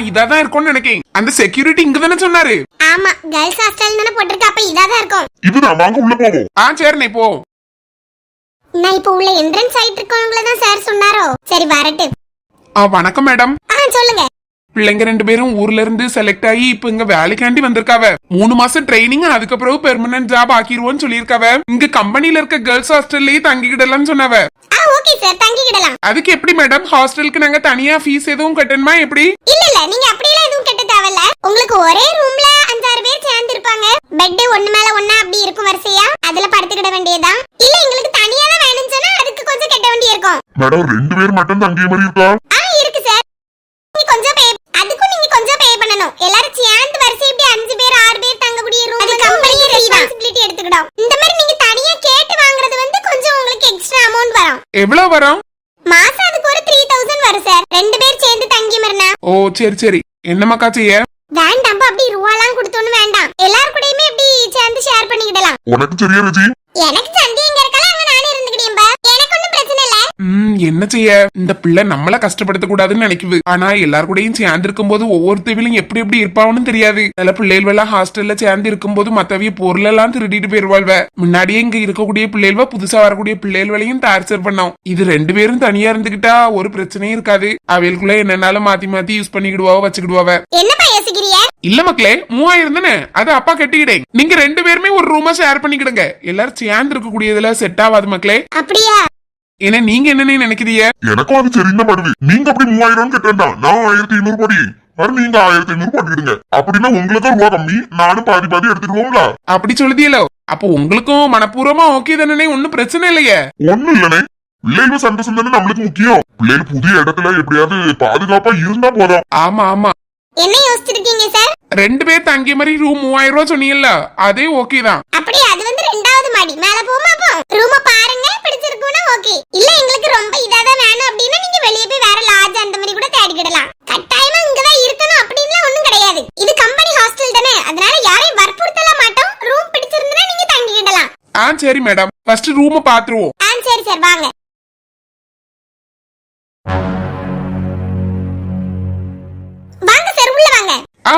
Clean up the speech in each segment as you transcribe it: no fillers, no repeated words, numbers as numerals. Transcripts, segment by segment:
இதாதான் இருக்கும்னு நினைக்கிறேன். அந்த செக்யூரிட்டி இங்க தானே சொன்னாரு. ஆமா, கேர்ள்ஸ் ஹாஸ்டல் தானே போட்டிருக்கு. அப்ப இதாதான் இருக்கும். இதுதான், வாங்க உள்ள போவோம். சரிண்ணே போ. நான் இப்ப உள்ள என்ட்ரன்ஸ் ஆயிட்டு இருக்கவங்கள தான் சார் சொன்னாரோ. சரி வரட்டு. வணக்கம் மேடம். சொல்லுங்க. பிள்ளைங்க 2 பேரும் ஊர்ல இருந்து செலக்ட் ஆகி இப்ப இங்க வேலைக்காண்டி வந்திருக்காவ. 3 மாசம் ட்ரைனிங், அதுக்கப்புறம் பெர்மனன்ட் ஜாப் ஆக்கிடுவோன்னு சொல்லிருக்காவ. இங்க கம்பெனில இருக்க கேர்ள்ஸ் ஹாஸ்டல்லயே தங்கிக்கிடலாம்னு சொன்னாவ. ஓகே சார், தங்கிக்கிடலாம். அதுக்கு எப்படி மேடம், ஹாஸ்டலுக்கு நாங்க தனியா ஃபீஸ் எதுவும் கட்டணுமா எப்படி? இல்ல, நீங்க அப்படியெல்லாம் எதுவும் கட்ட தேவையில்ல. உங்களுக்கு ஒரே ரூம்ல 5-6 பேர் சேர்ந்து இருப்பாங்க. பெட் ஒண்ணு மேல ஒண்ணா அப்படி இருக்கும் வரிசையா. அதுல படுத்துக்கிட வேண்டியதான். இல்ல எங்களுக்கு தனியா தான் வேணும்னு சொன்னா அதுக்கு கொஞ்சம் கட்ட வேண்டியிருக்கும். மேடம் 2 பேர் மட்டும் தங்கிய மாதிரி இருக்கா? இருக்கு சார். நீங்க கொஞ்சம் பே, அதுக்கு நீங்க கொஞ்சம் பே பண்ணனும். எல்லாரும் சேர்ந்து வரிசை இப்படி 5 பேர் 6 பேர் தங்கக்கூடிய ரூம் அது கம்பெனி ரெஸ்பான்சிபிலிட்டி எடுத்துக்கிடும். இந்த மாதிரி நீங்க தனியா கேட்டு வாங்குறது வந்து கொஞ்சம் உங்களுக்கு எக்ஸ்ட்ரா அமௌண்ட் வரும். எவ்வளவு வரும்? மாசம் அதுக்கு ஒரு 3000 வரும் சார். 2 பேர் சேர்ந்து தங்கி மறனா. சரி. என்னமாக்கா செய்ய? வேண்டாம், அப்படி ரூபாலாம் கொடுத்தோன்னு வேண்டாம். எல்லாரும் கூடயுமே இப்படி சேர்ந்து ஷேர் பண்ணிக்கிடலாம். உனக்கு சரியா ரஜி? எனக்கு சந்தி எங்க இருக்கலாம், அங்க நானே இருந்துக்கிட்டேன்பா. எனக்கு ஒண்ணும் பிரச்சனை இல்ல. என்ன செய்ய, இந்த பிள்ளை நம்மள கஷ்டப்படுத்த கூடாதுன்னு நினைக்குது. ஆனா எல்லாரு கூடயும் சேர்ந்து இருக்கும் போது ஒவ்வொருத்தவிலும் எப்படி எப்படி இருப்பான்னு தெரியாது. சில பிள்ளைகள் எல்லாம் ஹாஸ்டல்ல சேர்ந்து இருக்கும் போது மத்தவிய பொருள் எல்லாம் திருடிட்டு போயிருவாள்வ. முன்னாடியே இங்க இருக்கக்கூடிய பிள்ளைகள் புதுசா வரக்கூடிய பிள்ளைகளையும் டார்ச்சர் பண்ணோம். இது 2 பேரும் தனியா இருந்துகிட்டா ஒரு பிரச்சனையும் இருக்காது. அவைகளுக்குள்ள என்னன்னாலும் மாத்தி மாத்தி யூஸ் பண்ணிக்கிடுவா வச்சுக்கிடுவாவ. என்னப்பா யோசிக்கிறியா? இல்ல மக்களே, 3000 தானே, அது அப்பா கட்டிக்கிட்டேன். நீங்க 2 பேருமே ஒரு ரூமா ஷேர் பண்ணிக்கிடுங்க. எல்லாரும் சேர்ந்து இருக்க கூடியதுல செட் ஆகாது மக்களே. அப்படியா? என்ன நீங்க என்ன நினைக்கிறீங்க? எனக்கும் அது சரிதான் படுது. நீங்க அப்படி 3000 கட்டா, நான் 1500 போடி. நீங்க 1500 போட்டுக்கிடுங்க. அப்படின்னா உங்களுக்கு ரூபா கம்மி, நானும் பாதி பாதி எடுத்துக்குவோங்களா? அப்படி சொல்லுதியலோ, அப்போ உங்களுக்கும் மனப்பூர்வமா ஓகே தானே? ஒன்னும் பிரச்சனை இல்லையே. ஒண்ணும் இல்லனே, பிள்ளைகள் சந்தோஷம் தானே நம்மளுக்கு முக்கியம். பிள்ளைகள் புதிய இடத்துல எப்படியாவது பாதுகாப்பா இருந்தா போதும். ஆமா ஆமா. என்ன யோசிச்சிருக்கீங்க சார்? 2 பேர் தங்கிய மாதிரி ரூம் 3000 ரூபாய் சொன்னீங்கல்ல, அதே ஓகே தான். அப்படி அது வந்து 2வது மாடி மேல போமா. போ ரூம பாருங்க, பிடிச்சிருக்குனா ஓகே. இல்ல எங்களுக்கு ரொம்ப இதாதான் வேணும் அப்படினா நீங்க வெளிய போய் வேற லாட்ஜ் அந்த மாதிரி கூட தேடிக்கிடலாம். கட்டாயமா இங்க தான் இருக்கணும் அப்படின்லாம் ஒண்ணும் கிடையாது. இது கம்பெனி ஹாஸ்டல் தானே, அதனால யாரையும் வற்புறுத்தல மாட்டோம். ரூம் பிடிச்சிருந்தா நீங்க தங்கிக்கிடலாம். சரி மேடம், ஃபர்ஸ்ட் ரூம பாத்துருவோம். சரி சார், வாங்க. வாங்க சார், உள்ள வாங்க.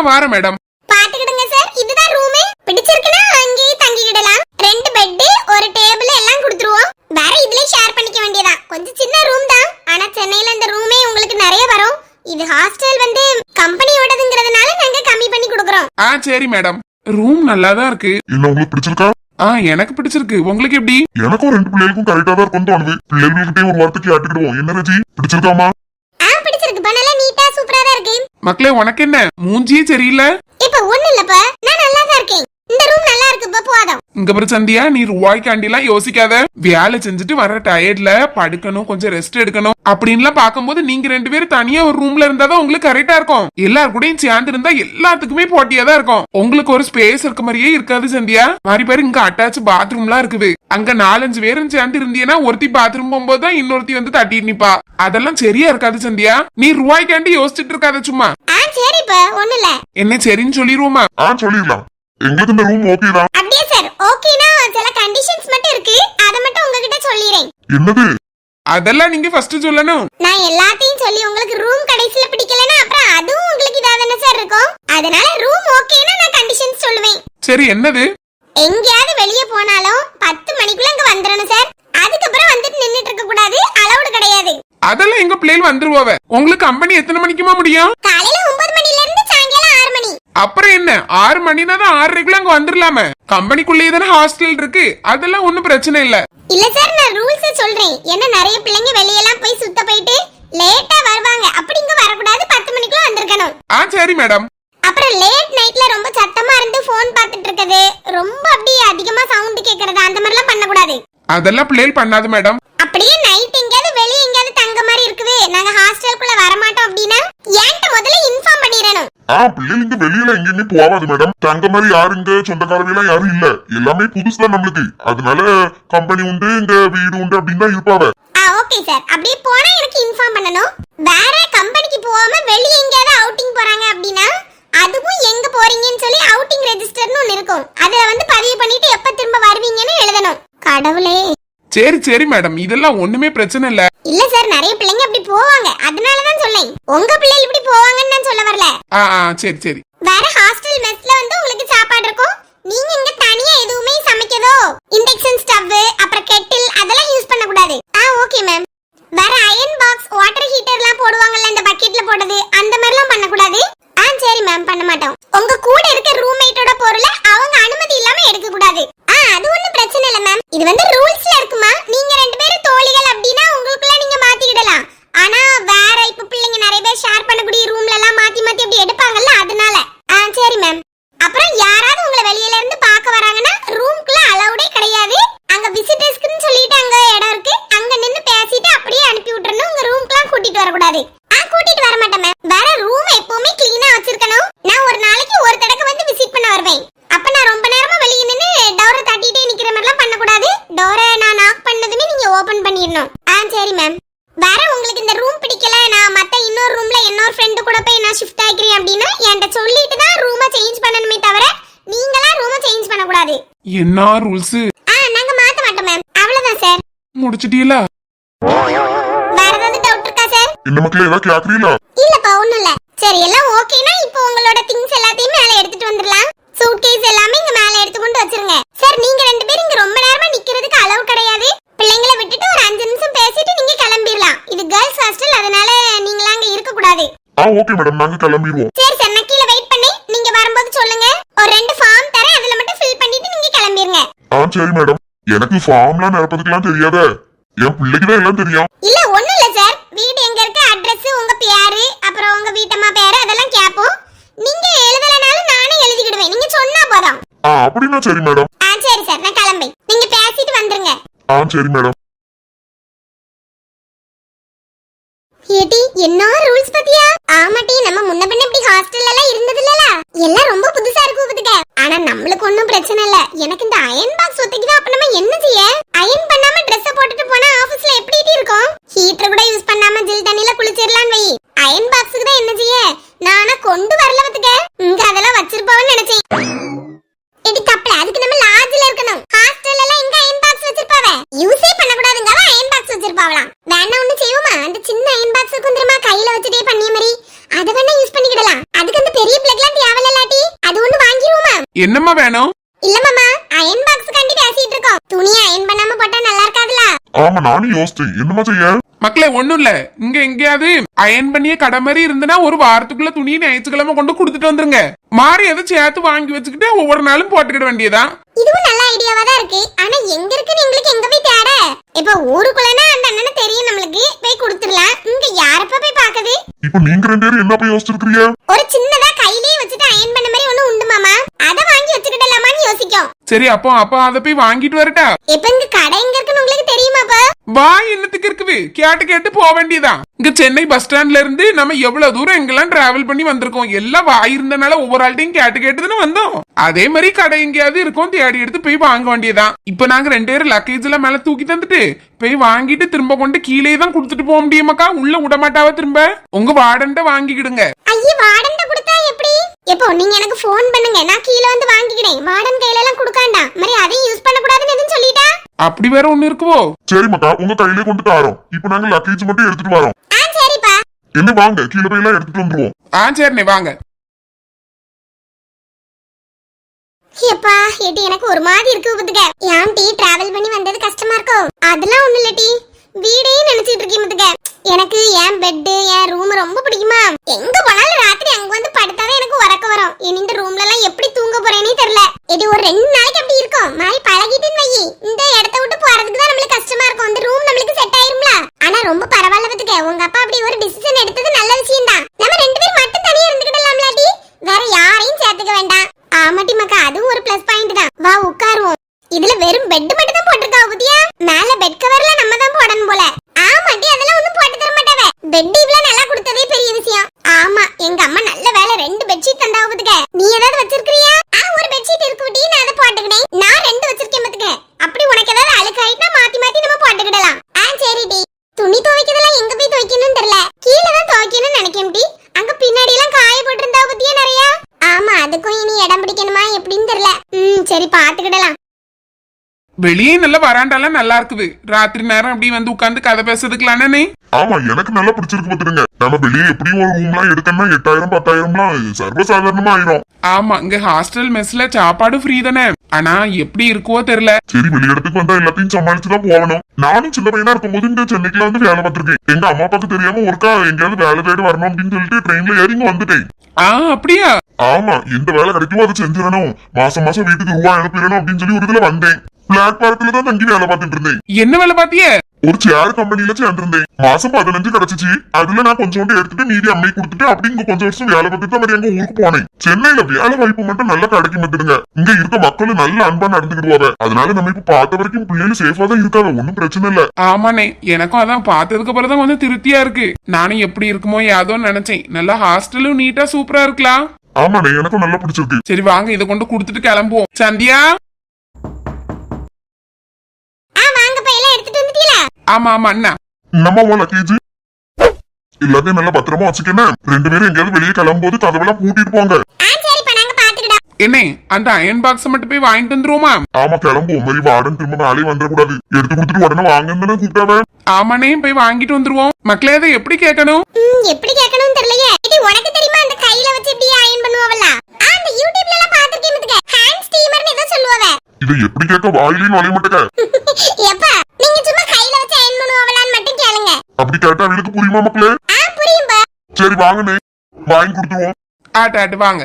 வார மேடம். பாத்துக்கிடுங்க சார், இதுதான் ரூமே. பிடிச்சிருக்குனா அங்கேயே தங்கிக்கிடலாம். 2 பெட், ஒரு டேபிள் எல்லாம் கொடுத்துருவோம். வேற இதுல ஷேர் பண்ணிக்க வேண்டியதான். கொஞ்சம் சின்ன ரூம் தான், ஆனா சென்னையில இந்த ரூமே உங்களுக்கு நிறைய வரும். இது ஹாஸ்டல் வந்து கம்பெனியோடதுங்கிறதுனால நாங்க கம்மி பண்ணி கொடுக்கறோம். சரி மேடம், ரூம் நல்லா தான் இருக்கு. என்ன உங்களுக்கு பிடிச்சிருக்கா? எனக்கு பிடிச்சிருக்கு. உங்களுக்கு எப்படி? எனக்கும் 2 பிள்ளைகளுக்கும் கரெக்டா தான் இருக்கும் தோணுது. பிள்ளைகள்கிட்டே ஒரு வார்த்தைக்கு கேட்டுக்கிடுவோம். என்ன ரஜி, பிடிச்சிருக்காமா? பிடிச்சிருக்கு, நல்லா நீட்டா சூப்பரா தான் இருக்கு. மக்களே உனக்கு என்ன, மூஞ்சியே சரியில்லை. இப்ப ஒண்ணு இல்லப்பா, நான் நல்லா தான் இருக்கேன். இந்த ரூம் நல்லா இருக்கு, போதும். இங்க பாரு சந்தியா, நீ ரூபாய்க்காண்டிலாம் யோசிக்காத. வேலை செஞ்சுட்டு வர டயர்ட்ல படுக்கணும், கொஞ்சம் ரெஸ்ட் எடுக்கணும் அப்படின்லாம் பாக்கும்போது நீங்க 2 பேரும் தனியா ஒரு ரூம்ல இருந்தாதான் உங்களுக்கு கரெக்டா இருக்கும். எல்லாரு கூடயும் சேர்ந்து இருந்தா எல்லாத்துக்குமே போட்டியா தான் இருக்கும். உங்களுக்கு ஒரு ஸ்பேஸ் இருக்க மாதிரியே இருக்காது சந்தியா. மாதிரி பேரு இங்க அட்டாச் பாத்ரூம்லாம் இருக்குது. அங்க 4-5 பேரும் சேர்ந்து இருந்தீங்கன்னா ஒருத்தி பாத்ரூம் போகும்போதுதான் இன்னொருத்தி வந்து தட்டிட்டு நிப்பா. அதெல்லாம் சரியா இருக்காது சந்தியா. நீ ரூபாய்க்காண்டி யோசிச்சுட்டு இருக்காத சும்மா. சரிப்பா, ஒண்ணு இல்ல. என்ன சரின்னு சொல்லிடுவோமா? சொல்லிடலாம். எங்களுக்கு இந்த ரூம் ஓகே தான். அப்படியே சார், ஓகேனா சில கண்டிஷன்ஸ் மட்டும் இருக்கு, அத மட்டும் உங்ககிட்ட சொல்லிறேன். என்னது? அதெல்லாம் நீங்க ஃபர்ஸ்ட் சொல்லணும். நான் எல்லாத்தையும் சொல்லி உங்களுக்கு ரூம் கடைசில பிடிக்கலனா அப்புறம் அதுவும் உங்களுக்கு இதாதானே சார் இருக்கும். அதனால ரூம் ஓகேனா நான் கண்டிஷன்ஸ் சொல்லுவேன். சரி, என்னது? எங்கயாவது வெளிய போனாலும் 10 மணிக்குள்ள இங்க வந்துறணும் சார். அதுக்கப்புறம் வந்துட்டு நின்னுட்டு இருக்க கூடாது, அலௌட் கிடையாது. அதெல்லாம் எங்க பிள்ளைகள் வந்துருவாவ. உங்களுக்கு கம்பெனி எத்தனை மணிக்குமா முடியும்? காலையில 9 மணில இருந்து சாயங்காலம் 6 மணி. அப்புறம் என்ன, 6 மணினா தான் 6:30 அங்க வந்துடலாமே. கம்பெனிக்குள்ளேயே தானே ஹாஸ்டல் இருக்கு, அதெல்லாம் ஒண்ணும் பிரச்சனை இல்ல. இல்ல சார், நான் ரூல்ஸ் சொல்றேன். ஏன்னா நிறைய பிள்ளைங்க வெளியெல்லாம் போய் சுத்த போயிட்டு லேட்டா வருவாங்க. அப்படி இங்க வரக்கூடாது, 10 மணிக்குள்ள வந்திருக்கணும். சரி மேடம். அப்புறம் லேட் நைட்ல ரொம்ப சத்தமா இருந்து போன் பார்த்துட்டு இருக்குது, ரொம்ப அப்படியே அதிகமா சவுண்ட் கேக்குறது, அந்த மாதிரி எல்லாம் பண்ணக்கூடாது. அதெல்லாம் பிள்ளைகள் பண்ணாது மேடம். அப்படியே நைட் எங்கயாவது வெளிய எங்கயாவது தங்க மாதிரி இருக்குது, நாங்க ஹாஸ்டலுக்குள்ள வர மாட்டோம் அப்படின்னா ஏன்ட்ட முதல்ல இன்ஃபார்ம் பண்ணிரணும். பிள்ளைங்க இங்க வெளியில எங்கேயுமே போகாது மேடம். தங்க மாதிரி யாருங்க சொந்தக்காரங்க யாரும் இல்ல, எல்லாமே புதுசுதான் நம்மளுக்கு. அதனால கம்பெனி உண்டு, இங்க வீடு உண்டு அப்படின்னு தான் இருப்பாங்க. ஓகே சார், அப்படியே போனா எனக்கு இன்ஃபார்ம் பண்ணணும். வேற கம்பெனிக்கு போகாம வெளிய எங்கயாவது அவுட்டிங் போறாங்க அப்படின்னா அதுவும் எங்க போறீங்கன்னு சொல்லி அவுட்டிங் ரெஜிஸ்டர்னு ஒன்னு இருக்கும். அதுல வந்து பதிவு பண்ணிட்டு எப்ப திரும்ப வருவீங்கன்னு எழுதணும். கடவுளே, சரி சரி மேடம், இதெல்லாம் ஒண்ணுமே பிரச்சனை இல்ல. இல்ல சார், நிறைய பிள்ளைங்க அப்படி போவாங்க, அதனாலதான் சொல்லேன். உங்க பிள்ளைகள் இப்படி போவாங்கன்னு நான் சொல்ல வரல. சரி சரி. வேற ஹாஸ்டல் மெஸ்ல வந்து உங்களுக்கு சாப்பாடு இருக்கும். நீங்க இங்க தனியா எதுவுமே சமைக்கதோ, இண்டக்ஷன் ஸ்டவ் அப்புறம் கெட்டில் அதெல்லாம் யூஸ் பண்ண கூடாது. Okay ma'am. வேற அயர்ன் பாக்ஸ், வாட்டர் ஹீட்டர்லாம் போடுவாங்கல்ல இந்த பக்கெட்ல போடுறது, அந்த மாதிரிலாம் பண்ண கூடாது. சரி மேம், பண்ண மாட்டோம். உங்க கூட இருக்க ரூம்மேட்டோட பொருளை அவங்க அனுமதி இல்லாம எடுக்க கூடாது. அது ஒண்ணும் பிரச்சனை இல்ல மேம். இது வந்து ரூல்ஸ்ல இருக்குமா? நீங்க ரெண்டு பேரும் தோழிகள் அப்படினா உங்களுக்குள்ள நீங்க மாத்திக்கிடலாம். ஆனா வேற இப்ப பிள்ளைங்க நிறைய பேர் ஷேர் பண்ணக்கூடிய ரூம்ல எல்லாம் மாத்தி மாத்தி அப்படி எடுப்பாங்கல்ல, அதனால. சரி மேம். அப்புறம் யாராவது உங்களை வெளியில இருந்து பார்க்க வராங்கன்னா ரூம்க்குள்ள அலௌடே கிடையாது. அங்க விசிட்டர்ஸ்க்குன்னு சொல்லிட்டு அங்க இடம் இருக்கு, அங்க நின்னு பேசிட்டு அப்படியே அனுப்பி விட்டுறணும். உங்க ரூம்க்குலாம் கூட்டிட்டு வர கூடாது. கூட்டிட்டு வர மாட்டேன் மேம். வேற ரூம் எப்பவுமே கிளீனா வச்சிருக்கணும். நான் ஒரு நாளைக்கு ஒரு தடவை வந்து விசிட் பண்ண வருவேன். அப்ப நான் ரொம்ப நேரமா வெளிய நின்னு டோரை தட்டிட்டே நிக்கிற மாதிரிலாம் பண்ண கூடாது. டோரை நான் நாக் பண்ணதுமே நீங்க ஓபன் பண்ணிடணும். சரி மேம். வேற உங்களுக்கு இந்த ரூம் பிடிக்கல, நான் மத்த இன்னொரு ரூம்ல இன்னொரு ஃப்ரெண்ட் கூட போய் நான் ஷிஃப்ட் ஆயிக்கிறேன் அப்படின்னா என்கிட்ட சொல்லிட்டு தான் ரூமை சேஞ்ச் பண்ணணுமே தவிர நீங்களா ரூமை சேஞ்ச் பண்ண கூடாது. என்ன ரூல்ஸ்? நாங்க மாத்த மாட்டோம் மேம். அவ்வளவுதான் சார். முடிச்சிட்டீங்களா? வேற ஏதாவது டவுட் இருக்கா சார்? என்ன மக்களே ஏதாவது கேக்குறீங்களா? இல்லப்பா, ஒண்ணும் இல்ல. சரி, எல்லாம் ஓகேனா இப்போ உங்களோட திங்ஸ் எல்லாத்தையும் மேல எடுத்துட்டு வந்துடலாம். சூட்கேஸ் எல்லாமே இங்க மேல எடுத்து கொண்டு வச்சிருங்க. சார், நீங்க ரெண்டு பேரும் இங்க ரொம்ப நேரமா நிக்கிறதுக்கு அளவு கிடையாது. பிள்ளைங்களை விட்டுட்டு ஒரு 5 நிமிஷம் பேசிட்டு நீங்க கிளம்பிடலாம். இது கேர்ள்ஸ் ஹாஸ்டல், அதனால நீங்களா அங்க இருக்க கூடாது. ஓகே மேடம், நாங்க கிளம்பிடுவோம். சரி சார், நான் கீழ வெயிட் பண்ணி நீங்க வரும்போது சொல்லுங்க. ஒரு 2 ஃபார்ம் தரேன், அதுல மட்டும் ஃபில் பண்ணிட்டு நீங்க கிளம்பிருங்க. சரி மேடம். எனக்கு ஃபார்ம்லாம் நிரப்பதுக்கெல்லாம் தெரியாத, என் பிள்ளைக்கு தான் எல்லாம் தெரியும். இல்ல, ஒண்ணும் இல்ல சார். வீடு எங்க இருக்கு, அட்ரஸ், உங்க பேரு, அப்புறம் உங்க வீட்டம்மா பேரு அதெல்லாம் கேப்போம். நீங்க எழுதலனாலும் நானே எழுதிக்கிடுவேன், நீங்க சொன்னா போதும். அப்படின்னா சரி மேடம். சரி சார், நான் கிளம்பேன். நீங்க பேசிட்டு வந்துருங்க. சரி மேடம். ஏடி, என்ன ரூல்ஸ் பத்தியா? ஆமாட்டி, நம்ம முன்ன பின்ன இப்படி ஹாஸ்டல்ல எல்லாம் இருந்தது இல்லல, எல்லாம் ரொம்ப புதுசா இருக்கு பாத்துக்க. ஆனா நம்மளுக்கு ஒண்ணும் பிரச்சனை இல்ல. எனக்கு இந்த அயர்ன் பாக்ஸ் ஒத்திக்குதா, அப்ப நம்ம என்ன செய்ய? அயர்ன் பண்ணாம Dress போட்டுட்டு போனா ஆபீஸ்ல எப்படி இருக்கும்? ஹீட்டர் கூட யூஸ் பண்ணாம ஜில் தண்ணில குளிச்சிரலாம் வை. அயர்ன் பாக்ஸ்க்கு தான் என்ன செய்ய? நானா கொண்டு வரல பாத்துக்க. இங்க அதெல்லாம் வச்சிருப்பவன்னு நினைச்சேன். எடி தப்பல, அதுக்கு நம்ம லாட்ஜ்ல இருக்கணும். ஹாஸ்டல்ல எல்லாம் இங்க அயர்ன் பாக்ஸ் வச்சிருப்பாவே. யூஸே பண்ண கூடாதுங்க, அயர்ன் பாக்ஸ் வச்சிருப்பாவலாம். வேணா ஒண்ணு செய்வோமா? அந்த சின்ன அயர்ன் பாக்ஸ் குந்திரமா கையில வச்சிட்டே பண்ணிய மாதிரி அத வேணா யூஸ் பண்ணிக்கிடலாம். அதுக்கு அந்த பெரிய பிளக்லாம் தேவலலாட்டி, அது ஒண்ணு வாங்கிடுவோமா? என்னம்மா வேணும்? இல்ல மாமா, அயர்ன் பாக்ஸ் கண்டி பேசிட்டு இருக்கோம். துணியை அயர்ன் பண்ணாம போட்டா நல்லா இருக்காதுல. ஆமா, நானும் யோசிச்சேன் என்னமா செய்ய. மக்களே, ஒண்ணும் இல்ல. இங்க எங்கேயாவது அயன் பண்ணிய கடை மாதிரி இருந்தனா ஒரு வாரத்துக்குள்ள துணியை ஞாயிற்றுக்கிழமை கொண்டு கொடுத்துட்டு வந்துருங்க. மாறி எதை சேர்த்து வாங்கி வச்சுக்கிட்டு ஒவ்வொரு நாளும் போட்டுக்கிட வேண்டியதான். இதுவும் நல்ல ஐடியாவா தான் இருக்கு. ஆனா எங்க இருக்குன்னு எங்களுக்கு எங்க போய் தேட? இப்ப ஊருக்குள்ளனா அந்த அண்ணனை தெரியும், நம்மளுக்கு போய் கொடுத்துடலாம். இங்க யாரப்ப போய் பாக்குது? இப்போ நீங்க ரெண்டு பேரும் என்ன போய் யோசிச்சிருக்கீங்க? ஒரு சின்னதா கையிலேயே வச்சுட்டு அயர்ன் பண்ண மாதிரி ஒண்ணு உண்டு மாமா, அத வாங்கி வச்சுக்கிடலாமான்னு யோசிக்கும். சரி, அப்போ அத போய் வாங்கிட்டு வரட்டா? இப்ப இங்க கடை எங்க இருக்குன்னு உங்களுக்கு தெரியுமாப்பா? வா, என்னத்துக்கு இருக்குது? கேட்டு கேட்டு போக வேண்டியதான். இங்க சென்னை பஸ் ஸ்டாண்ட்ல இருந்து நம்ம எவ்வளவு தூரம் எங்கெல்லாம் டிராவல் பண்ணி வந்திருக்கோம். எல்லாம் வாய் இருந்தனால ஒவ்வொரு ஆள்டையும் கேட்டு கேட்டுதானே வந்தோம். அதே மாதிரி கடை எங்கேயாவது இருக்கும், தேடி எடுத்து போய் வாங்க வேண்டியதான். இப்ப நாங்க 2 பேரும் லக்கேஜ் எல்லாம் மேல தூக்கி தந்துட்டு போய் வாங்கிட்டு திரும்ப கொண்டு கீழே தான் கொடுத்துட்டு போக முடியுமாக்கா? உள்ள விடமாட்டாவா? திரும்ப உங்க வார்டன்ட்ட வாங்கிக்கிடுங்க. ஐயே, வார்டன்ட்ட கொடுத்தா எப்படி? எப்போ நீங்க எனக்கு ஃபோன் பண்ணுங்க, நான் கீழ வந்து வாங்கிக்கிறேன். வார்டன் கையில எல்லாம் கொடுக்காண்டா, மாதிரி அதையும் யூஸ் பண்ண கூடாதுன்னு எதுவும் சொல்லிட்டா? அப்படி வேற ஒண்ணு இருக்குவோ? சரி மக்கா, உங்க கையிலே கொண்டு தாரோம். இப்போ நாங்க லக்கேஜ் மட்டும் எடுத்துட்டு வரோம். சரிப்பா. என்ன வாங்க, கீழ போய் எல்லாம் எடுத்துட்டு வந்துருவோம். சரிண்ணே, வாங்க. எப்பா, ஏடி எனக்கு ஒரு மாதிரி இருக்கு பாத்துக்க. ஏன் டீ டிராவல் பண்ணி வந்தது கஷ்டமா இருக்கோ? அதெல்லாம் ஒண்ணு இல்ல டி, வீடே நினைச்சிட்டு இருக்கேன் பாத்துக்க. எனக்கு என் பெட், என் ரூம் ரொம்ப பிடிக்குமா. எங்க போனாலும் ராத்திரி அங்க வந்து படுத்தாதான் எனக்கு உறக்க வரும். இனி இந்த ரூம்ல எல்லாம் எப்படி தூங்க போறேனே தெரியல. இது ஒரு 2 நாளைக்கு அப்படி இருக்கும். மாதிரி பழகிட்டுன்னு வை. இந்த இடத்த விட்டு போறதுக்கு தான் நம்மளுக்கு கஷ்டமா இருக்கும். இந்த ரூம் நம்மளுக்கு செட் ஆயிரும்ல. ஆனா ரொம்ப பரவாயில்ல பாத்துக்க. உங்க அப்பா அப்படி ஒரு டிசிஷன் எடுத்தது நல்ல விஷயம் தான். நம்ம 2 பேரும் மட்டும் தனியா இருந்துக்கிடலாம்ல டி, வேற யாரையும் சேர்த்துக்க வேண்டாம். ஆமாட்டி மக்கா, அதுவும் ஒரு பிளஸ் பாயிண்ட் தான். வா உட்காருவோம். இதுல வெறும் பெட் மட்டும் தான் போட்டிருக்கா பத்தியா? மேல பெட் கவர்ல நம்ம தான் போடணும் போல. ஆமாட்டி, அதெல்லாம் ஒண்ணும் போட்டு தர மாட்டாவ. பெட் இவ்ளோ நல்லா கொடுத்ததே பெரிய விஷயம். ஆமா, எங்க அம்மா நல்ல வேலை 2 பெட்ஷீட் தந்தாவ பாத்துக்க. நீ ஏதாவது வச்சிருக்கியா? ஒரு பெட்ஷீட் இருக்கு டி, நான் அதை போட்டுக்கிட்டேன். நான் 2 வச்சிருக்கேன் பாத்துக்க. அப்படி உனக்கு ஏதாவது வெளியே நல்ல வராண்டாலாம் நல்லா இருக்குது. ராத்திரி நேரம் அப்படி வந்து உட்கார்ந்து கதை பேசுறதுக்கலானே. ஆமா எனக்கு நல்லா பிடிச்சிருக்கு பாத்துருங்க. நம்ம வெளியே எப்படியும் ஒரு ரூம்லாம் எடுக்கணும்னா 8000 10,000 சர்வசாதாரணமா ஆயிரும். ஆமா, இங்க ஹாஸ்டல் மெஸ்ல சாப்பாடு ஃப்ரீ தானே. ஆனா எப்படி இருக்குவோ தெரியல. சரி வெளியிடத்துக்கு வந்தா எல்லாத்தையும் சமாளிச்சுதான் போகணும். நானும் சின்ன பையனா இருக்கும்போது இந்த சென்னைக்குல வந்து வேலை பார்த்திருக்கேன். எங்க அம்மா அப்பாக்கு தெரியாம ஒருக்கா எங்கேயாவது வேலை தேடி வரணும் அப்படின்னு சொல்லிட்டு ட்ரெயின்ல ஏறி இங்க வந்துட்டேன். அப்படியா? ஆமா எந்த வேலை கிடைக்குமோ அதை செஞ்சிடணும், மாசம் மாசம் வீட்டுக்கு ரூபா அனுப்பிடணும் அப்படின்னு சொல்லி ஒரு இதுல வந்தேன். பிளாட்பாரத்துல தான் தங்கி வேலை பார்த்துட்டு இருந்தேன். என்ன வேலை பாத்திய? ஒரு சேர் கம்பெனில சேர்ந்திருந்தேன். மாசம் 15 கிடைச்சிச்சு. அதுல நான் கொஞ்சோண்டு எடுத்துட்டு மீதி அம்மை கொடுத்துட்டு அப்படி இங்க கொஞ்சம் வருஷம் வேலை பார்த்துட்டு மாதிரி எங்க ஊருக்கு போனேன். சென்னையில வேலை வாய்ப்பு மட்டும் நல்லா கிடைக்கும் பார்த்துடுங்க. இங்க இருக்க மக்களும் நல்ல அன்பா நடந்துக்கிடுவாங்க. அதனால நம்ம இப்ப பார்த்த வரைக்கும் பிள்ளைகள் சேஃபா தான் இருக்காங்க, ஒன்னும் பிரச்சனை இல்ல. ஆமாண்ணே, எனக்கும் அதான் பார்த்ததுக்கு அப்புறம் தான் கொஞ்சம் திருப்தியா இருக்கு. நானும் எப்படி இருக்குமோ ஏதோ நினைச்சேன். நல்லா ஹாஸ்டலும் நீட்டா சூப்பரா இருக்கலாம். ஆமாண்ணே எனக்கும் நல்லா பிடிச்சிருக்கு. சரி வாங்க இதை கொண்டு கொடுத்துட்டு கிளம்புவோம். சந்தியா. ஆமா ஆமா அண்ணா. நம்ம லக்கேஜ் எல்லாத்தையும் நல்லா பத்திரமா வச்சுக்கணும். 2 பேரும் எங்கேயாவது வெளியே கிளம்பும்போது கதவெல்லாம் பூட்டிட்டு போங்க. என்ன அந்த அயன் பாக்ஸ் மட்டும் போய் வாங்கிட்டு வந்துருவோமா? ஆமா கிளம்புவோம். மாதிரி வார்டன் திரும்ப வேலையை வந்துடக்கூடாது. எடுத்து கொடுத்துட்டு உடனே வாங்கன்னு கூப்பிட்டாவே. ஆமாண்ணே போய் வாங்கிட்டு வந்துருவோம். மக்களே அதை எப்படி கேட்கணும்? எப்படி கேட்கணும் தெரியலையே. இது உனக்கு தெரியுமா அந்த கையில வச்சு இப்படி அயன் பண்ணுவாவல? அந்த யூடியூப்ல எல்லாம் பாத்துட்டே மதுக ஹேண்ட் ஸ்டீமர்னு ஏதோ சொல்லுவாவே. இதை எப்படி கேட்க வாயிலே நுழைய மாட்டேங்க. எப்பா நீங்க சும்மா கையில வச்சு அயன் பண்ணுவாவலான்னு மட்டும் கேளுங்க. அப்படி கேட்டா அவங்களுக்கு புரியுமா மக்களே? புரியும்பா. சரி வாங்கண்ணே வாங்கி கொடுத்துருவோம். ஆட்டு வாங்க.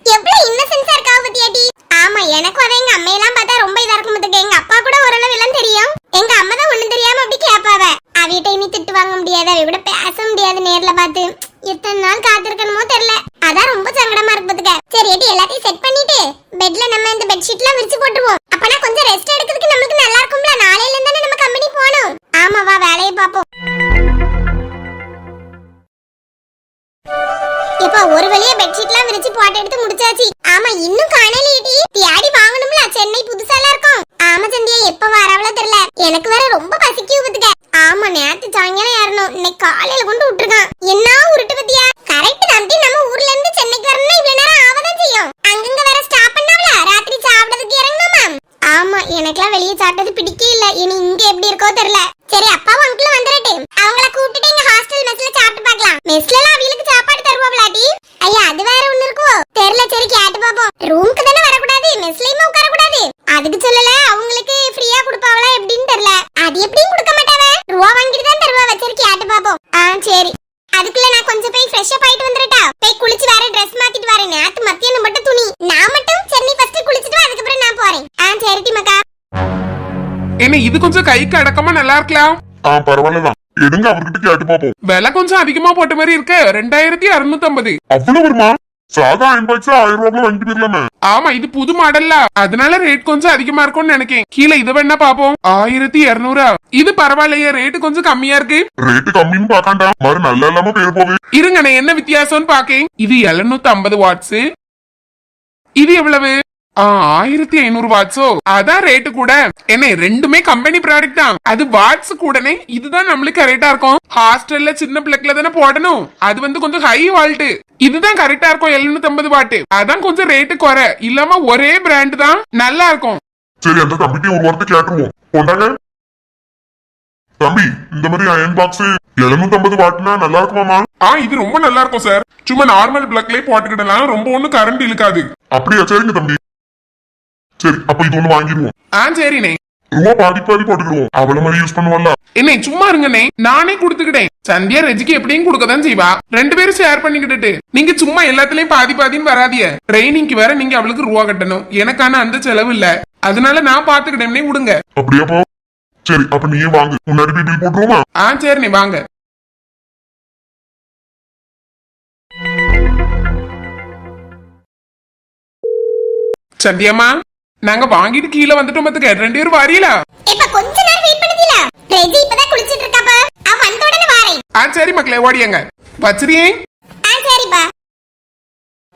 எவ்வளவு இன்னசென்ஸா இருக்கா பத்தியாட்டி. ஆமா எனக்கும் அத எங்க அம்மையெல்லாம் பார்த்தா ரொம்ப இதா இருக்கும் மதுக. எங்க அப்பா கூட ஓரளவு எல்லாம் தெரியும். எங்க அம்மா தான் ஒண்ணும் தெரியாம அப்படி கேட்பாவ. அவிட்ட இனி திட்டு வாங்க முடியாது, அவி கூட பேச முடியாது நேர்ல பார்த்து. எத்தனை நாள் காத்திருக்கணுமோ தெரியல. அதான் ரொம்ப சங்கடமா இருக்கு பாத்துக்க. சரி ஏடி எல்லாத்தையும் செட் பண்ணிட்டு பெட்ல நம்ம இந்த பெட்ஷீட்லாம் விரிச்சு போட்டுருவோம். அப்பனா கொஞ்சம் ரெஸ்ட் எடுக்கிறதுக்கு நமக்கு நல்லா இருக்கும்ல. நாளையில இருந்து நம்ம கம்பெனி போணும். ஆமா வா வேலையை பாப்போம். இப்ப ஒரு வழியா பெட்ஷீட்லாம் விரிச்சு போட்டு எடுத்து முடிச்சாச்சு. ஆமா இன்னும் காணலையேடி. தியாடி வாங்கணும்ல, சென்னை புதுசாலாம் இருக்கும். ஆமா சந்தியா எப்ப வரவளோ தெரியல. எனக்கு வேற ரொம்ப பசிக்குது பாத்துக்க. ஆமா நேத்து சாயங்காலம் ஏறணும், இன்னைக்கு காலையில கொண்டு விட்டுருக்கான். என்ன உருட்டு பத்தியா. கரெக்ட் தான். நம்ம ஊர்ல இருந்து சென்னைக்கு வரணும்னா இவ்வளவு நேரம் ஆவதான் செய்யும். அங்கங்க வேற ஸ்டாப் பண்ணாவல, ராத்திரி சாப்பிடறதுக்கு இறங்கணுமா? ஆமா எனக்கெல்லாம் வெளியே சாப்பிட்டது பிடிக்கவே இல்ல. இனி இங்க எப்படி இருக்கோ தெரியல. சரி அப்பாவும் அங்கிளும் வந்துடட்டு. அவங்கள கூப்பிட்டுட்டு எங்க ஹாஸ்டல் மெஸ்ல சாப்பிட்டு பார்க்கலாம். மெஸ்ல எல்லாம் அவங்களுக்கு சாப்பாடு தருவாங்களாடி? ஐயா அது வேற ஒண்ணு இருக்கோ தெரியல. சரி கேட்டு பாப்போம். ரூமுக்கு தானே வரக்கூடாது, மெஸ்லயுமே உட்கார கூடாது. அதுக்கு சொல்லல அவங்களுக்கு ஃப்ரீயா கொடுப்பாவளா எப்படின்னு தெரியல. அது எப்படியும் கொடுக்க மாட்டாவ, ரூபா வாங்கிட்டு தான் தருவாவ. சரி கேட்டு பாப்போம். சரி அதுக்குள்ள நான் கொஞ்சம் போய் ஃப்ரெஷ் அப் ஆயிட்டு வந்துட்டா. போய் குளிச்சு வேற ட்ரெஸ் மாத்திட்டு வரேன். நேத்து மத்தியானம் மட்டும் துணி. நான் மட்டும் சென்னை ஃபர்ஸ்ட் குளிச்சிட்டு அதுக்கப்புறம் நான் போறேன். சரி டிமக்கா. என்ன இது கொஞ்சம் கைக்கு அடக்கமா நல்லா இருக்கலாம். பரவாயில்லதான் எடுங்க, அவர்கிட்ட கேட்டு பாப்போம். விலை கொஞ்சம் அதிகமா போட்ட மாதிரி இருக்கு. 2650. அவ்வளவு வருமா? சாதா அயன் பாக்ஸ் 1000 ரூபாய்க்கு வாங்கிட்டு போயிடலாமே. ஆமா இது புது மாடல்ல, அதனால ரேட் கொஞ்சம் அதிகமா இருக்கும்னு நினைக்கிறேன். கீழே இதை வேணா பாப்போம். 1200. இது பரவாயில்லையே, ரேட்டு கொஞ்சம் கம்மியா இருக்கு. ரேட்டு கம்மின்னு பாக்காண்டா, மாதிரி நல்லா இல்லாம பேர் போவே. இருங்க நான் என்ன வித்தியாசம்னு பாக்கேன். இது 750 வாட்ஸ். இது எவ்வளவு? 1500 வாட்ஸோ. அதான் ரேட்டு கூட. என்ன ரெண்டுமே கம்பெனி ப்ராடக்ட் தான். அது வாட்ஸ் கூடனே இதுதான் நம்மளுக்கு கரெக்டா இருக்கும். ஹாஸ்டல்ல சின்ன பிள்ளைக்குல தானே போடணும். அது வந்து கொஞ்சம் ஹை வால்ட். இதுதான் கரெக்டா இருக்கும் 750 வாட். அதான் கொஞ்சம் ரேட்டு குறை. இல்லாம ஒரே பிராண்ட் தான் நல்லா இருக்கும். சரி அந்த தம்பிக்கு ஒரு வார்த்தை கேட்டுருவோம். கொண்டாங்க தம்பி, இந்த மாதிரி அயன் பாக்ஸ் 750 வாட்னா நல்லா இருக்குமாமா? இது ரொம்ப நல்லா இருக்கும் சார். சும்மா நார்மல் பிளக்லயே போட்டுக்கிடலாம். ரொம்ப ஒண்ணு கரண்ட் இழுக்காது. அப்படியா? சரிங்க தம்பி. சரி அப்ப இது ஒண்ணு வாங்கிடுவோம். சரிண்ணே. ரூபா பாதி போட்டுக்கிடுவோம். அவள மாதிரி யூஸ் பண்ணுவாள்ல. என்ன சும்மா இருங்கண்ணே, நானே குடுத்துக்கிட்டேன். சந்தியா ரெஜிக்கு எப்படியும் கொடுக்கதான் செய்வா. 2 பேரும் ஷேர் பண்ணிக்கிட்டு நீங்க சும்மா எல்லாத்துலயும் பாதி பாதின்னு வராதிய. ட்ரைனிங்க்கு வேற நீங்க அவளுக்கு ரூபா கட்டணும். எனக்கான அந்த செலவு இல்ல. அதனால நான் பாத்துக்கிட்டேன்னே விடுங்க. அப்படியாப்போ? சரி அப்ப நீயே வாங்கு. முன்னாடி பில் போட்டுருவோமா? சரிண்ணே வாங்க. சந்தியம்மா நாங்க வாங்கிட்டு கீழே வந்துட்டோம் பாத்துக்க. 2 பேரும் வாரியலா? இப்ப கொஞ்ச நேரம் வெயிட் பண்ணுதீல. ரெஜி இப்பதான் குளிச்சிட்டு இருக்காப்பா. அவ வந்த உடனே வாரேன். சரி மக்களே ஓடியங்க. வச்சிரியே? சரிப்பா.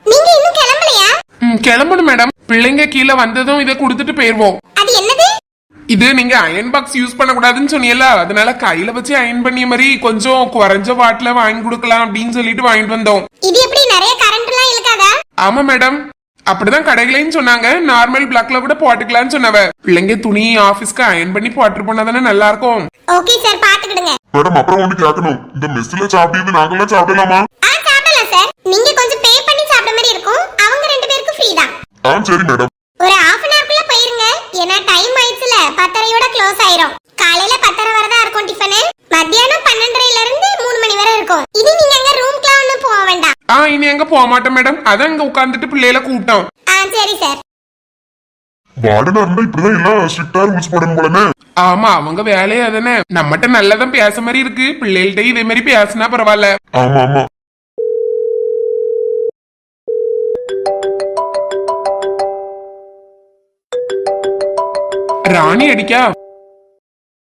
நீங்க இன்னும் கிளம்பலையா? கிளம்பணும் மேடம். பிள்ளைங்க கீழே வந்ததும் இதை கொடுத்துட்டு போயிருவோம். அது என்னது? இது நீங்க அயன் பாக்ஸ் யூஸ் பண்ண கூடாதுன்னு சொன்னீங்கல்ல, அதனால கையில வச்சு அயன் பண்ணிய மாதிரி கொஞ்சம் குறைஞ்ச வாட்ல வாங்கி கொடுக்கலாம் அப்படின்னு சொல்லிட்டு வாங்கிட்டு வந்தோம். இது எப்படி நிறைய கரண்ட் எல்லாம் இழுக்காதா? ஆமா மேடம். அப்படிதான் கடைகளையும் சொன்னாங்க. நார்மல் பிளாக்ல கூட போட்டுக்கலாம்னு சொன்னவ. பிள்ளைங்க துணி ஆபீஸ்க்கு அயன் பண்ணி போட்டு போனா தானே நல்லா இருக்கும். Okay sir, பாத்துக்கிடுங்க. மேடம் அப்புறம் ஒண்ணு கேட்கணும், இந்த மெஸ்ல சாப்பிட்டு நாங்கெல்லாம் சாப்பிடலாமா? சாப்பிடலாம் சார். நீங்க கொஞ்சம் பே பண்ணி சாப்பிட மாதிரி இருக்கும். அவங்க 2 பேருக்கு ஃப்ரீ தான். சரி மேடம். ஒரு half an hourக்குள்ள போயிருங்க. ஏன்னா டைம் ஆயிடுச்சுல, 10:30யோட க்ளோஸ் ஆயிரும். காலையில 10:30 வரை தான் இருக்கும் டிஃபன். மத்தியானம் 12:30ல இருந்து 3 மணி வரை இருக்கும். இது நீங்க அங்க ரூம்க்குலாம் ஒண்ணும் போக வேண்டாம். இனி எங்க போக மாட்டோம் மேடம். அதான் இங்க உட்கார்ந்துட்டு பிள்ளைகளை கூப்பிட்டோம். சரி சார். வார்டனா இருந்தா இப்படிதான் எல்லாம் ஸ்ட்ரிக்டா ரூல்ஸ் போடணும் போலனே. ஆமா, அவங்க வேலையே அதானே. நம்மகிட்ட நல்லதான் பேச மாதிரி இருக்கு. பிள்ளைகள்ட்ட இதே மாதிரி பேசினா பரவாயில்ல. ஆமா ஆமா. ராணி அடிக்கா.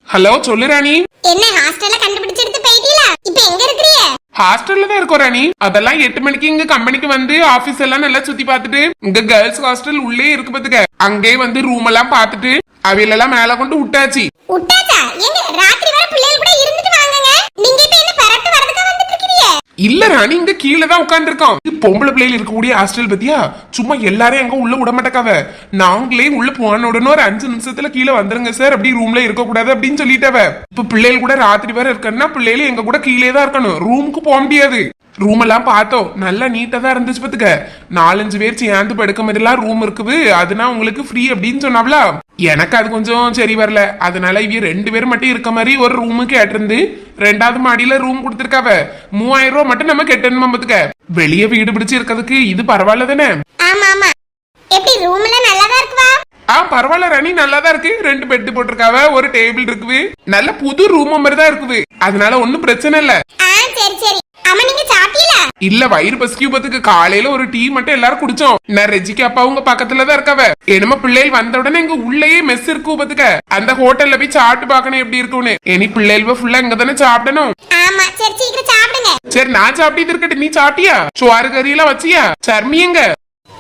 ஹலோ, சொல்லு ராணி. என்ன ஹாஸ்டல்ல கண்டுபிடிச்சு எடுத்து போயிட்டீங்களா? இப்போ எங்க இருக்கீங்க? ஹாஸ்டல்ல தான் இருக்கோம் ராணி. அதெல்லாம் 8 மணிக்கு இங்க கம்பெனிக்கு வந்து ஆபீஸ் எல்லாம் நல்லா சுத்தி பார்த்துட்டு, இங்க கேர்ள்ஸ் ஹாஸ்டல் உள்ளே இருக்கு பாத்துக்க. அங்கே வந்து ரூம் எல்லாம் பார்த்துட்டு அவையிலெல்லாம் மேல கொண்டு விட்டாச்சு. விட்டாச்சா? எங்க ராத்திரி வரை பிள்ளைகள் கூட இருந்துட்டு வாங்குங்க. நீங்க இப்ப என்ன பரட்டு வரதுக்கா வந்துட்டு இருக்கீங்க? இல்ல ராணி, இங்க கீழே தான் உட்கார்ந்து இருக்கோம். பொம்பளை பிள்ளைகள் இருக்கக்கூடிய ஹாஸ்டல் பத்தியா? சும்மா எல்லாரையும் அங்க உள்ள விட மாட்டேக்காவ. நாங்களே உள்ள போன உடனே ஒரு 5 நிமிஷத்துல கீழே வந்துருங்க சார், அப்படி ரூம்ல இருக்க கூடாது அப்படின்னு சொல்லிட்டவ. இப்ப பிள்ளைகள் கூட ராத்திரி வரை இருக்கணும்னா பிள்ளைகள் எங்க கூட கீழே தான் இருக்கணும். ரூமுக்கு போக முடியாது. ரூம் எல்லாம் பார்த்தோம், நல்லா நீட்டா தான் இருந்துச்சு பாத்துக்க. 4-5 பேர் சேர்ந்து படுக்க மாதிரி எல்லாம் ரூம் இருக்குது. அதுனா உங்களுக்கு ஃப்ரீ அப்படின்னு சொன்னாப்ல. எனக்கு அது கொஞ்சம் சரி வரல. அதனால இவ 2 பேர் மட்டும் இருக்க மாதிரி ஒரு ரூமுக்கு கேட்டிருந்து 2வது மாடியில ரூம் கொடுத்துருக்காவ. 3000 ரூபாய் மட்டும் நம்ம கெட்டணுமா பாத்துக்க. வெளியே வீடு பிடிச்சு இருக்கிறதுக்கு இது பரவாயில்ல தானே? ஆமா ஆமா. எப்படி ரூம் எல்லாம் நல்லாதான் இருக்குவா? பரவாயில்ல ராணி, நல்லாதான் இருக்கு. 2 பெட் போட்டிருக்காவ, ஒரு டேபிள் இருக்குது. நல்ல புது ரூம் மாதிரி தான் இருக்குது. அதனால ஒன்னும் பிரச்சனை இல்ல. சரி சரி. அம்மா நீங்க சாப்பிட்டீங்களா? இல்ல, வயிறு பசிக்கு பத்துக்கு காலையில ஒரு டீ மட்டும் எல்லாரும் குடிச்சோம். நான் ரெஜிக்கு அப்பா உங்க பக்கத்துல தான் இருக்கவ. என்னமோ பிள்ளைகள் வந்த உடனே இங்க உள்ளேயே மெஸ் இருக்கு பத்துக்க. அந்த ஹோட்டல்ல போய் சாப்பிட்டு பாக்கணும் எப்படி இருக்கும்னு. இனி பிள்ளைகள் ஃபுல்லா இங்க தானே சாப்பிடணும். ஆமா, சரி சீக்கிரம் சாப்பிடுங்க. சரி, நான் சாப்பிட்டு இருக்கட்டும். நீ சாப்பிட்டியா? சோறு கறி எல்லாம் வச்சியா? சர்மி எங்க?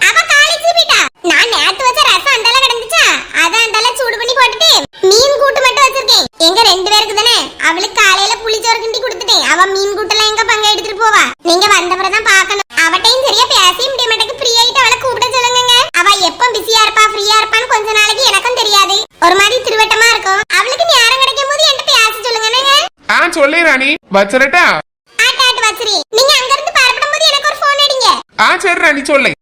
அவ காலேஜ் போயிட்டா. நான் நேத்து வச்ச ரசம் அந்தல கிடந்துச்சா, அதான் அந்தல சூடு பண்ணி போட்டுட்டு மீன் கூட்டு மட்டும் வச்சிருக்கேன். எங்க 2 பேருக்கு தானே. அவளுக்கு காலையில புளிச்சோறு கிண்டி கொடுத்துட்டேன். அவ மீன் கூட்டெல்லாம் எங்க பங்க எடுத்துட்டு போவா. நீங்க வந்தப்பறம் தான் பார்க்கணும். அவட்டையும் சரியா பேச முடிய மாட்டேக்கு. ஃப்ரீ ஆயிட்டு அவளை கூப்பிட சொல்லுங்க. அவ எப்ப பிஸியா இருப்பா ஃப்ரீயா இருப்பான்னு கொஞ்ச நாளைக்கு எனக்கும் தெரியாது. ஒரு மாதிரி திருவட்டமா இருக்கும். அவளுக்கு நேரம் கிடைக்கும் போது என்கிட்ட பேச சொல்லுங்க. சொல்லு ராணி, வச்சிரட்டா? ஆட்டாட்டு வச்சிரி. நீங்க அங்க இருந்து பரப்படும் போது எனக்கு ஒரு போன் அடிங்க. சரி ராணி, சொல்லேன்.